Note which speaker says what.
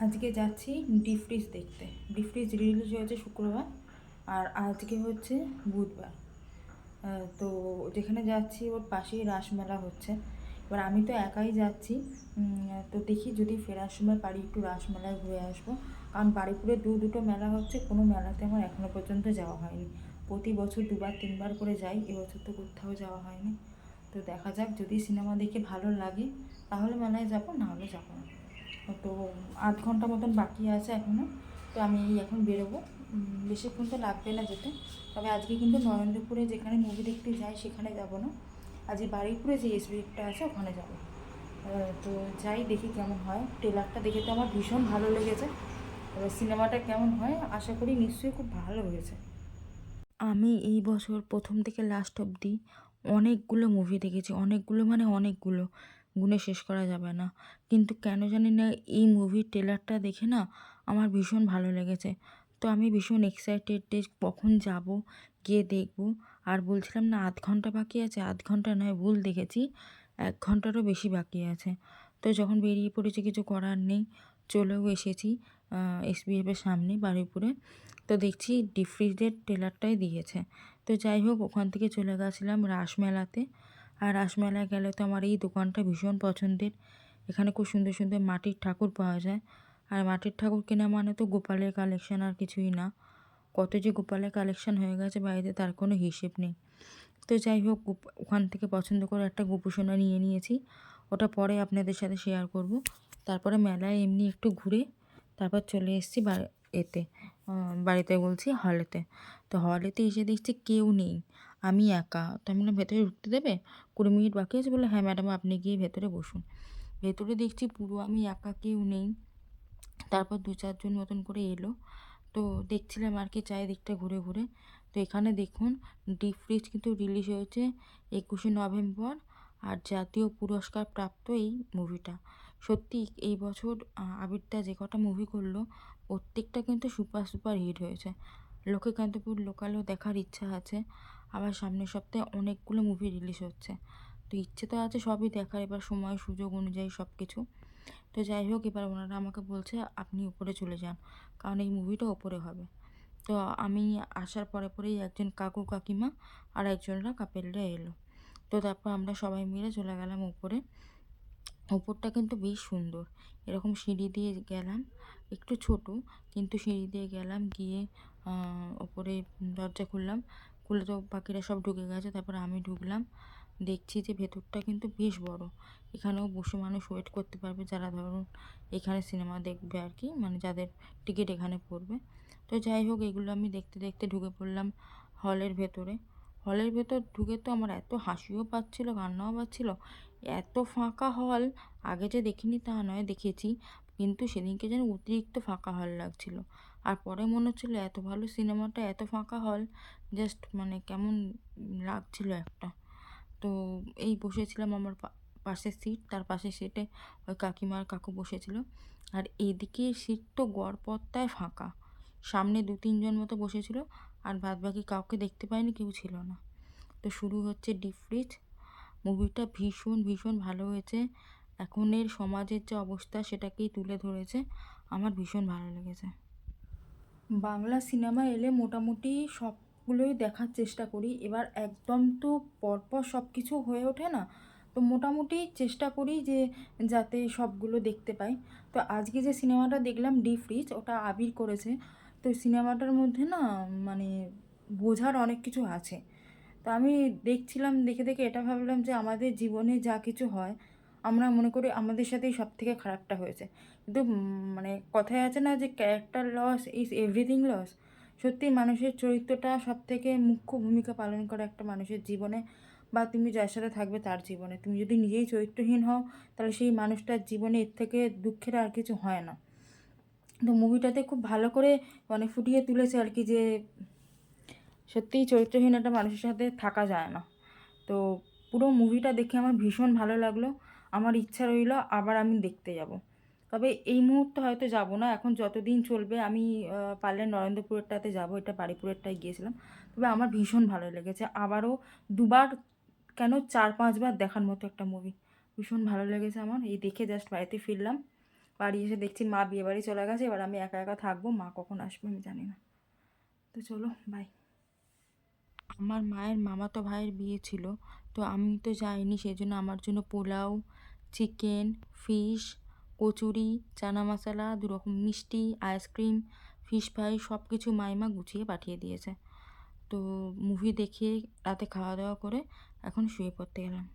Speaker 1: আজকে যাচ্ছি deep fridge দেখতে। ডিপ ফ্রিজ রিলিজ হয়েছে শুক্রবার, আর আজকে হচ্ছে বুধবার। তো যেখানে যাচ্ছি ওর পাশেই রাসমেলা হচ্ছে। এবার আমি তো একাই যাচ্ছি, তো দেখি যদি ফেরার সময় পারি একটু রাসমেলায় ঘুরে আসবো। কারণ বারুইপুরে দুটো মেলা হচ্ছে, কোনো মেলাতে আমার এখনও পর্যন্ত যাওয়া হয়নি। প্রতি বছর দুবার তিনবার করে যাই, এবছর তো কোথাও যাওয়া হয়নি। তো দেখা যাক, যদি সিনেমা দেখে ভালো লাগে তাহলে মেলায় যাবো, নাহলে যাবো না। তো আধ ঘন্টা মতন বাকি আছে এখনও। তো আমি এখন বেরোবো, বেশিক্ষণ তো লাগবে না যেতে। তবে আজকে কিন্তু নরেন্দ্রপুরে যেখানে মুভি দেখতে যাই সেখানে যাব না, আজকে বারুইপুরে যে এসবিএফটা আছে ওখানে যাব। তো যাই, দেখি কেমন হয়। ট্রেলারটা দেখে তো আমার ভীষণ ভালো লেগেছে। এবার সিনেমাটা কেমন হয় আশা করি নিশ্চয়ই খুব ভালো হয়েছে। আমি এই বছর প্রথম থেকে লাস্ট অবধি অনেকগুলো মুভি দেখেছি, অনেকগুলো মানে অনেকগুলো, গুণে শেষ করা যাবে না। কিন্তু কেন জানি না এই মুভির ট্রেলারটা দেখে না আমার ভীষণ ভালো লেগেছে। তো আমি ভীষণ এক্সাইটেড যে কখন যাব, গিয়ে দেখব। আর বলছিলাম না আধ ঘন্টা বাকি আছে, আধ ঘন্টা নয়, ভুল দেখেছি, 1 ঘন্টারও বেশি বাকি আছে। তো যখন বেরিয়ে পড়েছি কিছু করার নেই, চলেও এসেছি এসবিএফের সামনে বারুইপুরে। তো দেখছি ডিপ ফ্রিজের ট্রেলারটাই দিয়েছে। তো যাই হোক, ওখান থেকে চলে গেছিলাম রাসমেলাতে। আর রাসমেলায় গেলে তো আমার এই দোকানটা ভীষণ পছন্দের। এখানে খুব সুন্দর সুন্দর মাটির ঠাকুর পাওয়া যায়। আর মাটির ঠাকুর কেনা মানে তো গোপালের কালেকশন, আর কিছুই না। কত যে গোপালের কালেকশন হয়ে গেছে বাড়িতে তার কোনো হিসেব নেই। তো যাই হোক, ওখান থেকে পছন্দ করে একটা গোপুসোনা নিয়ে নিয়েছি। ওটা পরে আপনাদের সাথে শেয়ার করব। তারপরে মেলায় এমনি একটু ঘুরে তারপর চলে এসেছি এতে, বাড়িতে বলছি হলেতে। তো হলেতে এসে দেখছি কেউ নেই, আমি একা। তো আমি বললাম ভেতরে ঢুকতে দেবে, 20 মিনিট বাকি আছে। বলে হ্যাঁ ম্যাডাম, আপনি গিয়ে ভেতরে বসুন। ভেতরে দেখছি পুরো আমি একা, কেউ নেই। তারপর 2-4 জন মতন করে এলো। তো দেখছিলাম আর কি চারিদিকটা ঘুরে ঘুরে। তো এখানে দেখুন, ডিপ ফ্রিজ কিন্তু রিলিজ হয়েছে 21শে নভেম্বর, আর জাতীয় পুরস্কার প্রাপ্ত এই মুভিটা। সত্যি এই বছর আবিরদা যে কটা মুভি করলো প্রত্যেকটা কিন্তু সুপার সুপার হিট হয়েছে। লক্ষ্মীকান্তপুর লোকালও দেখার ইচ্ছা আছে। আবার সামনের সপ্তাহে অনেকগুলো মুভি রিলিজ হচ্ছে। তো ইচ্ছে তো আছে সবই দেখার, এবার সময় সুযোগ অনুযায়ী সব কিছু। তো যাই হোক, এবার ওনারা আমাকে বলছে আপনি উপরে চলে যান, কারণ এই মুভিটা ওপরে হবে। তো আমি আসার পরে পরেই একজন কাকু কাকিমা আর একজনরা কাপেলরা এলো। তো তারপর আমরা সবাই মিলে চলে গেলাম উপরে। ওপরটা কিন্তু বেশ সুন্দর, এরকম সিঁড়ি দিয়ে গেলাম, একটু ছোট কিন্তু সিঁড়ি দিয়ে গেলাম, গিয়ে ওপরে দরজা খুললাম, খুলে তো বাকিরা সব ঢুকে গেছে, তারপর আমি ঢুকলাম। দেখছি যে ভেতরটা কিন্তু বেশ বড়। এখানেও বসে মানুষ ওয়েট করতে পারবে, যারা ধরুন এখানে সিনেমা দেখবে আর কি, মানে যাদের টিকিট এখানে পড়বে। তো যাই হোক, এগুলো আমি দেখতে দেখতে ঢুকে পড়লাম হলের ভেতরে। হলের ভেতর ঢুকে তো আমার এত হাসিও পাচ্ছিল, কান্নাও পাচ্ছিল। এত ফাঁকা হল, আগে যে দেখিনি তা নয়, দেখেছি, কিন্তু সেদিনকে যেন অতিরিক্ত ফাঁকা হল লাগছিল। আর পরে মনে হচ্ছিলো এত ভালো সিনেমাটা, এত ফাঁকা হল, জাস্ট মানে কেমন লাগছিল একটা। তো এই বসেছিলাম আমার পাশের সিট, তার পাশের সিটে ওই কাকিমা আর কাকু বসেছিল। আর এইদিকে সিট তো গড়পড়তায় ফাঁকা, সামনে 2-3 জন মতো বসেছিল, আর বাদ বাকি কাউকে দেখতে পাইনি, কেউ ছিল না। তো শুরু হচ্ছে ডিপ ফ্রিজ। মুভিটা ভীষণ ভীষণ ভালো হয়েছে। এখনের সমাজের যে অবস্থা সেটাকেই তুলে ধরেছে, আমার ভীষণ ভালো লেগেছে। বাংলা সিনেমা এলে মোটামুটি সবগুলোই দেখার চেষ্টা করি। এবার একদম তো পরপর সব কিছু হয়ে ওঠে না, তো মোটামুটি চেষ্টা করি যে যাতে সবগুলো দেখতে পাই। তো আজকে যে সিনেমাটা দেখলাম ডিপ ফ্রিজ, ওটা আবির করেছে। তো সিনেমাটার মধ্যে না মানে বোঝার অনেক কিছু আছে। তো আমি দেখছিলাম, দেখে দেখে এটা ভাবলাম যে আমাদের জীবনে যা কিছু হয় আমরা মনে করি আমাদের সাথেই সব থেকে খারাপটা হয়েছে। কিন্তু মানে কথায় আছে না যে character lost is everything lost. সত্যি মানুষের চরিত্রটা সব থেকে মুখ্য ভূমিকা পালন করে একটা মানুষের জীবনে, বা তুমি যার সাথে থাকবে তার জীবনে। তুমি যদি নিজেই চরিত্রহীন হও তাহলে সেই মানুষটার জীবনে এর থেকে দুঃখের আর কিছু হয় না। তো মুভিটাতে খুব ভালো করে মানে ফুটিয়ে তুলেছে আর কি, যে সত্যিই চরিত্রহীন একটা মানুষের সাথে থাকা যায় না। তো পুরো মুভিটা দেখে আমার ভীষণ ভালো লাগলো। আমার ইচ্ছা রইল আবার আমি দেখতে যাব। তবে এই মুহূর্তে হয়তো যাব না, এখন যতদিন চলবে আমি পারলে নরেন্দ্রপুরেরটাতে যাব, এটা বারুইপুরেরটায় গিয়েছিলাম। তবে আমার ভীষণ ভালো লেগেছে, আবারও দুবার কেন 4-5 বার দেখার মতো একটা মুভি। ভীষণ ভালো লেগেছে আমার, এই দেখে জাস্ট বাড়িতে ফিরলাম। বাড়ি এসে দেখছি মা বিয়ে বাড়ি চলে গেছে, এবার আমি একা একা থাকবো, মা কখন আসবে আমি জানি না। তো চলো বাই। আমার মায়ের মামাতো ভাইয়ের বিয়ে ছিল, তো আমি তো যাইনি, সেই জন্য আমার জন্য পোলাও, চিকেন, ফিশ, কচুরি, চানা মশলা, 2 রকম মিষ্টি, আইসক্রিম, ফিশ ফ্রাই সব কিছু মাইমা গুছিয়ে পাঠিয়ে দিয়েছে। তো মুভি দেখে রাতে খাওয়া দাওয়া করে এখন শুয়ে পড়তে গেলাম।